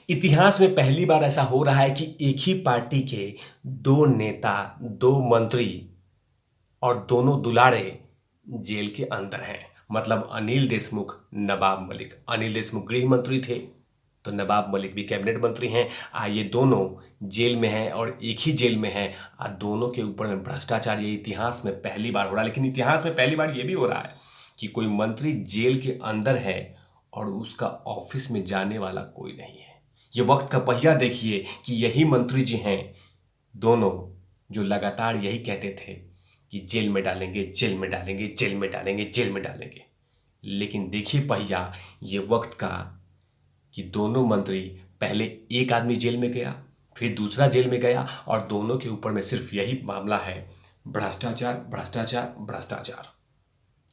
इतिहास में पहली बार ऐसा हो रहा है कि एक ही पार्टी के दो नेता, दो मंत्री और दोनों दुलारे जेल के अंदर हैं। मतलब अनिल देशमुख, नवाब मलिक। अनिल देशमुख गृह मंत्री थे तो नवाब मलिक भी कैबिनेट मंत्री हैं। ये दोनों जेल में हैं और एक ही जेल में हैं। दोनों के ऊपर में भ्रष्टाचार, ये इतिहास में पहली बार हो रहा है। लेकिन इतिहास में पहली बार ये भी हो रहा है कि कोई मंत्री जेल के अंदर है और उसका ऑफिस में जाने वाला कोई नहीं है। ये वक्त का पहिया देखिए कि यही मंत्री जी हैं दोनों जो लगातार यही कहते थे कि जेल में डालेंगे, जेल में डालेंगे, जेल में डालेंगे, जेल में डालेंगे। लेकिन देखिए पहिया ये वक्त का कि दोनों मंत्री, पहले एक आदमी जेल में गया, फिर दूसरा जेल में गया और दोनों के ऊपर में सिर्फ यही मामला है, भ्रष्टाचार, भ्रष्टाचार, भ्रष्टाचार।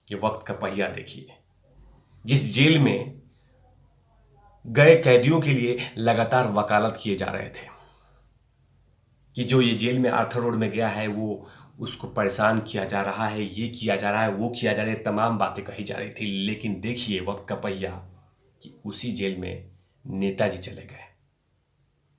ये वक्त का पहिया देखिए। जिस जेल में गए कैदियों के लिए लगातार वकालत किए जा रहे थे कि जो ये जेल में आर्थर रोड में गया है वो उसको परेशान किया जा रहा है, ये किया जा रहा है, वो किया जा रहा है, तमाम बातें कही जा रही थी। लेकिन देखिए वक्त का पहिया कि उसी जेल में नेताजी चले गए,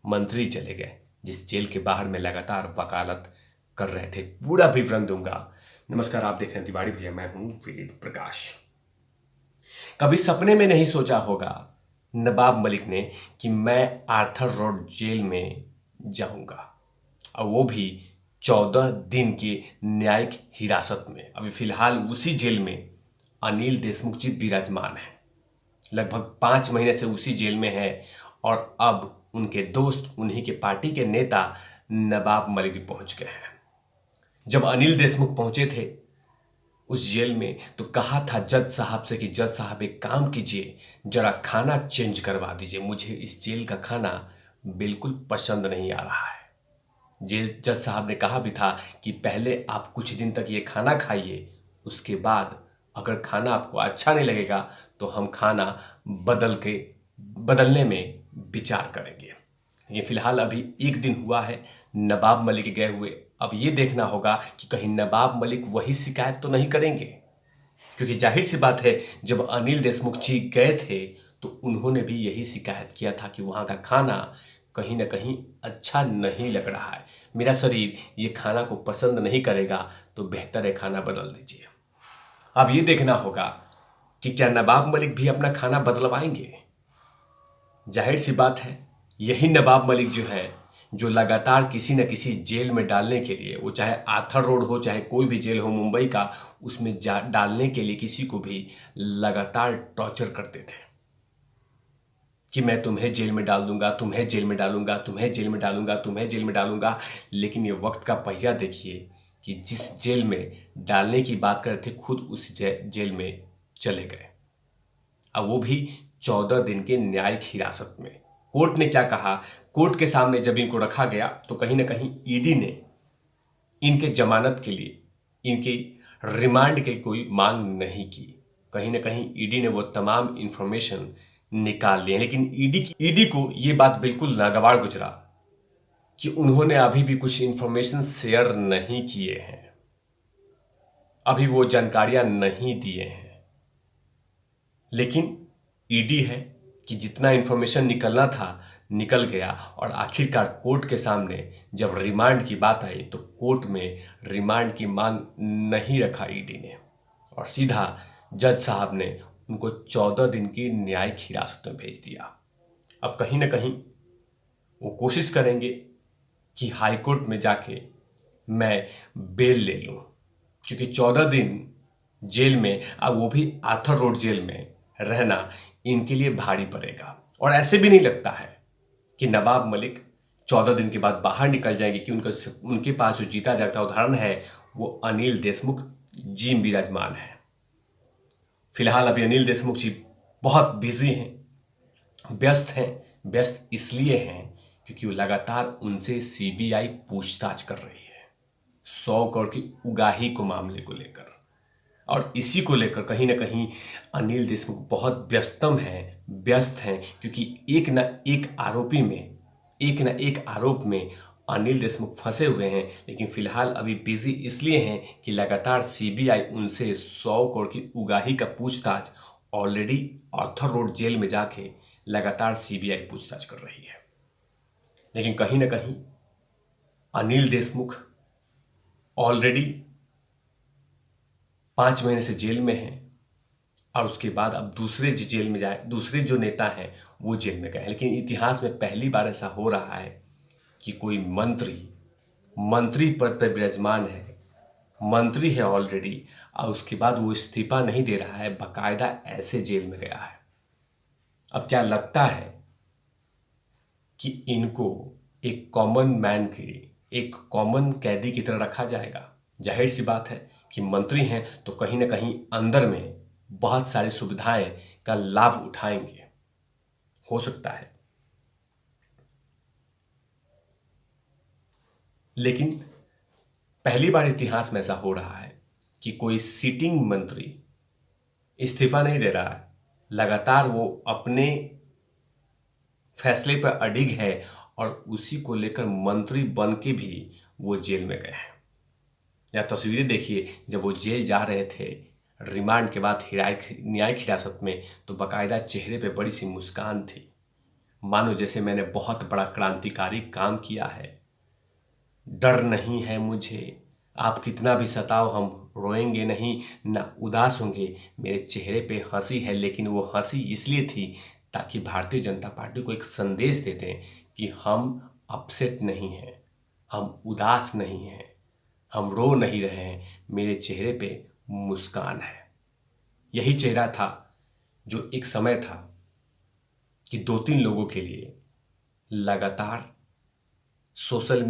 मंत्री चले गए, जिस जेल के बाहर में लगातार वकालत कर रहे थे। पूरा विवरण दूंगा। नमस्कार, आप देख रहे हैं तिवारी भैया, मैं हूं वेद प्रकाश। कभी सपने में नहीं सोचा होगा नवाब मलिक ने कि मैं आर्थर रोड जेल में जाऊंगा, और वो भी 14 दिन की न्यायिक हिरासत में। अभी फिलहाल उसी जेल में अनिल देशमुख जी विराजमान हैं। लगभग 5 महीने से उसी जेल में है और अब उनके दोस्त, उन्हीं के पार्टी के नेता नवाब मलिक भी पहुंच गए हैं। जब अनिल देशमुख पहुंचे थे उस जेल में तो कहा था जज साहब से कि जज साहब एक काम कीजिए, जरा खाना चेंज करवा दीजिए, मुझे इस जेल का खाना बिल्कुल पसंद नहीं आ रहा है। जेल जज साहब ने कहा भी था कि पहले आप कुछ दिन तक ये खाना खाइए, उसके बाद अगर खाना आपको अच्छा नहीं लगेगा तो हम खाना बदलने में विचार करेंगे। ये फिलहाल अभी एक दिन हुआ है नवाब मलिक गए हुए। अब ये देखना होगा कि कहीं नवाब मलिक वही शिकायत तो नहीं करेंगे, क्योंकि जाहिर सी बात है जब अनिल देशमुख जी गए थे तो उन्होंने भी यही शिकायत किया था कि वहाँ का खाना कहीं ना कहीं अच्छा नहीं लग रहा है, मेरा शरीर ये खाना को पसंद नहीं करेगा, तो बेहतर है खाना बदल दीजिए। अब ये देखना होगा कि क्या नवाब मलिक भी अपना खाना बदलवाएंगे। जाहिर सी बात है यही नवाब मलिक जो है, जो लगातार किसी न किसी जेल में डालने के लिए, वो चाहे आर्थर रोड हो चाहे कोई भी जेल हो मुंबई का, उसमें डालने के लिए किसी को भी लगातार टॉर्चर करते थे कि मैं तुम्हें जेल में डाल दूंगा, तुम्हें जेल में डालूंगा, तुम्हें जेल में डालूंगा, तुम्हें जेल में डालूंगा। लेकिन ये वक्त का पहिया देखिए कि जिस जेल में डालने की बात कर रहे थे खुद उस जेल में चले गए, अब वो भी 14 दिन के न्यायिक हिरासत में। कोर्ट ने क्या कहा, कोर्ट के सामने जब इनको रखा गया तो कहीं ना कहीं ईडी ने इनके जमानत के लिए, इनके रिमांड की कोई मांग नहीं की। कहीं ना कहीं ईडी ने वो तमाम इंफॉर्मेशन निकाल लिए। लेकिन ईडी को ये बात बिल्कुल नागवार गुजरा कि उन्होंने अभी भी कुछ इंफॉर्मेशन शेयर नहीं किए हैं, अभी वो जानकारियां नहीं दिए हैं। लेकिन ईडी है कि जितना इंफॉर्मेशन निकलना था निकल गया, और आखिरकार कोर्ट के सामने जब रिमांड की बात आई तो कोर्ट में रिमांड की मांग नहीं रखा ईडी ने, और सीधा जज साहब ने उनको 14 दिन की न्यायिक हिरासत में भेज दिया। अब कहीं ना कहीं वो कोशिश करेंगे कि हाई कोर्ट में जाके मैं बेल ले लूं, क्योंकि 14 दिन जेल में, अब वो भी आर्थर रोड जेल में रहना इनके लिए भारी पड़ेगा। और ऐसे भी नहीं लगता है कि नवाब मलिक 14 दिन के बाद बाहर निकल जाएंगे, कि उनके पास जो जीता जागता उदाहरण है वो अनिल देशमुख जी विराजमान है। फिलहाल अभी अनिल देशमुख जी बहुत बिजी हैं, व्यस्त हैं। व्यस्त इसलिए हैं क्योंकि वो लगातार उनसे सीबीआई पूछताछ कर रही है 100 करोड़ की उगाही को मामले को लेकर, और इसी को लेकर कहीं ना कहीं अनिल देशमुख बहुत व्यस्त हैं, क्योंकि एक न एक आरोप में अनिल देशमुख फंसे हुए हैं। लेकिन फिलहाल अभी बिजी इसलिए हैं कि लगातार सीबीआई उनसे 100 करोड़ की उगाही का पूछताछ ऑलरेडी आर्थर रोड जेल में जाके लगातार सीबीआई पूछताछ कर रही है। लेकिन कहीं ना कहीं अनिल देशमुख ऑलरेडी 5 महीने से जेल में हैं और उसके बाद अब दूसरे जो जेल में जाए, दूसरे जो नेता हैं वो जेल में गए। लेकिन इतिहास में पहली बार ऐसा हो रहा है कि कोई मंत्री पद पर विराजमान है, मंत्री है ऑलरेडी, और उसके बाद वो इस्तीफा नहीं दे रहा है, बाकायदा ऐसे जेल में गया है। अब क्या लगता है कि इनको एक कॉमन मैन के, एक कॉमन कैदी की तरह रखा जाएगा? जाहिर सी बात है कि मंत्री हैं तो कहीं ना कहीं अंदर में बहुत सारी सुविधाएं का लाभ उठाएंगे, हो सकता है। लेकिन पहली बार इतिहास में ऐसा हो रहा है कि कोई सिटिंग मंत्री इस्तीफा नहीं दे रहा है, लगातार वो अपने फैसले पर अडिग है और उसी को लेकर मंत्री बन के भी वो जेल में गए हैं। या तस्वीरें देखिए, जब वो जेल जा रहे थे रिमांड के बाद न्यायिक हिरासत में, तो बाकायदा चेहरे पे बड़ी सी मुस्कान थी, मानो जैसे मैंने बहुत बड़ा क्रांतिकारी काम किया है, डर नहीं है मुझे, आप कितना भी सताओ हम रोएंगे नहीं, ना उदास होंगे, मेरे चेहरे पे हंसी है। लेकिन वो हंसी इसलिए थी ताकि भारतीय जनता पार्टी को एक संदेश देते हैं कि हम अपसेट नहीं हैं, हम उदास नहीं हैं, हम रो नहीं रहे हैं, मेरे चेहरे पे मुस्कान है। यही चेहरा था जो एक समय था कि 2-3 लोगों के लिए लगातार सोशल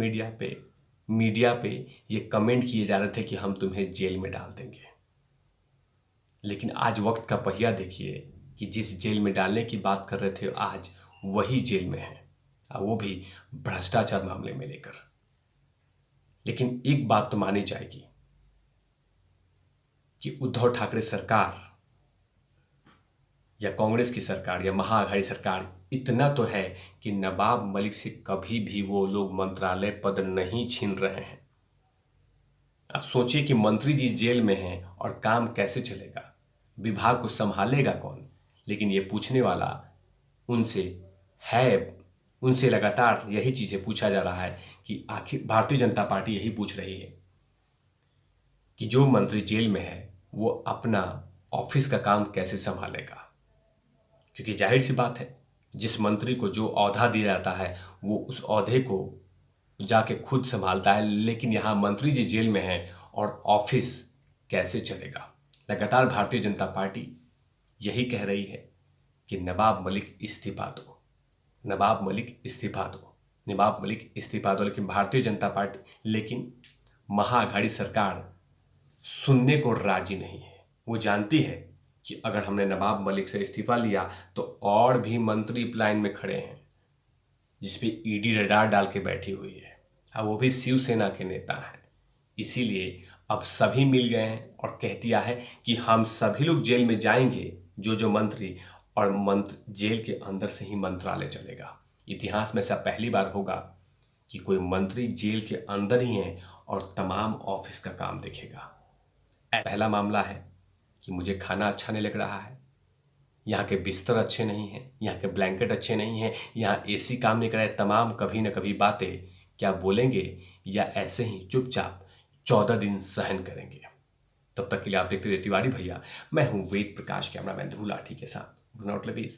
मीडिया पे ये कमेंट किए जा रहे थे कि हम तुम्हें जेल में डाल देंगे। लेकिन आज वक्त का पहिया देखिए कि जिस जेल में डालने की बात कर रहे थे आज वही जेल में है, और वो भी भ्रष्टाचार मामले में लेकर। लेकिन एक बात तो मानी जाएगी कि उद्धव ठाकरे सरकार या कांग्रेस की सरकार या महाअघाड़ी सरकार इतना तो है कि नवाब मलिक से कभी भी वो लोग मंत्रालय पद नहीं छीन रहे हैं। अब सोचिए कि मंत्री जी जेल में हैं और काम कैसे चलेगा, विभाग को संभालेगा कौन? लेकिन ये पूछने वाला उनसे है, उनसे लगातार यही चीजें पूछा जा रहा है कि आखिर भारतीय जनता पार्टी यही पूछ रही है कि जो मंत्री जेल में है वो अपना ऑफिस का काम कैसे संभालेगा। क्योंकि जाहिर सी बात है, जिस मंत्री को जो औहदा दिया जाता है वो उस औहदे को जाके खुद संभालता है। लेकिन यहाँ मंत्री जी जेल में हैं और ऑफिस कैसे चलेगा? लगातार भारतीय जनता पार्टी यही कह रही है कि नवाब मलिक इस्तीफा दो, नवाब मलिक इस्तीफा दो, नवाब मलिक इस्तीफा दो। लेकिन भारतीय जनता पार्टी, लेकिन महाअघाड़ी सरकार सुनने को राजी नहीं है। वो जानती है कि अगर हमने नवाब मलिक से इस्तीफा लिया तो और भी मंत्री लाइन में खड़े हैं जिसपे ईडी रडार डाल के बैठी हुई है, और वो भी शिवसेना के नेता हैं। इसीलिए अब सभी मिल गए हैं और कह दिया है कि हम सभी लोग जेल में जाएंगे, जो मंत्री, और जेल के अंदर से ही मंत्रालय चलेगा। इतिहास में ऐसा पहली बार होगा कि कोई मंत्री जेल के अंदर ही है और तमाम ऑफिस का काम देखेगा। पहला मामला है कि मुझे खाना अच्छा नहीं लग रहा है, यहाँ के बिस्तर अच्छे नहीं हैं, यहाँ के ब्लैंकेट अच्छे नहीं हैं, यहाँ एसी काम नहीं कर रहा है, तमाम कभी न कभी बातें क्या बोलेंगे या ऐसे ही चुपचाप 14 दिन सहन करेंगे। तब तक के लिए आप देखते रहिए तिवारी भैया। मैं हूँ वेद प्रकाश, कैमरामैन ध्रुव लाठी के साथ।